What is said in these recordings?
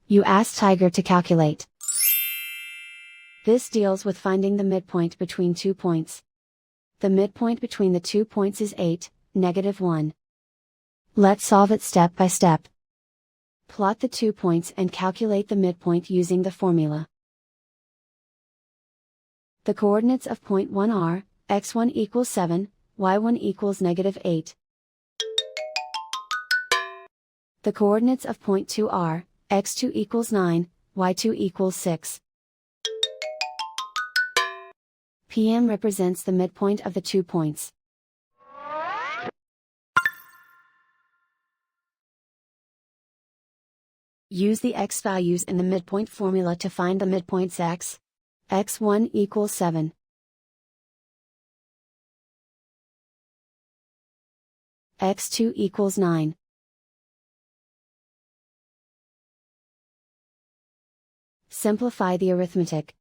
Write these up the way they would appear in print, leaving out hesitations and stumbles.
You ask Tiger to calculate. This deals with finding the midpoint between 2 points. The midpoint between the 2 points is 8, -1. Let's solve it step by step. Plot the 2 points and calculate the midpoint using the formula. The coordinates of point 1 are, x1 equals 7, y1 equals -8. The coordinates of point 2 are, x2 equals 9, y2 equals 6. PM represents the midpoint of the 2 points. Use the x values in the midpoint formula to find the midpoints x. x1 equals 7. x2 equals 9. Simplify the arithmetic.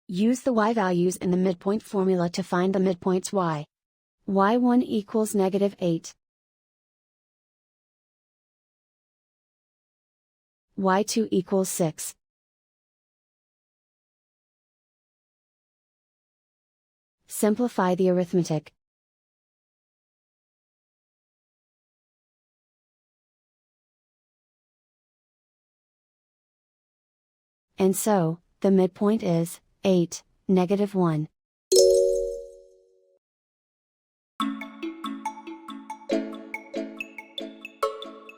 Use the y values in the midpoint formula to find the midpoints y. y1 equals -8. y2 equals 6. Simplify the arithmetic. And so, the midpoint is 8, -1.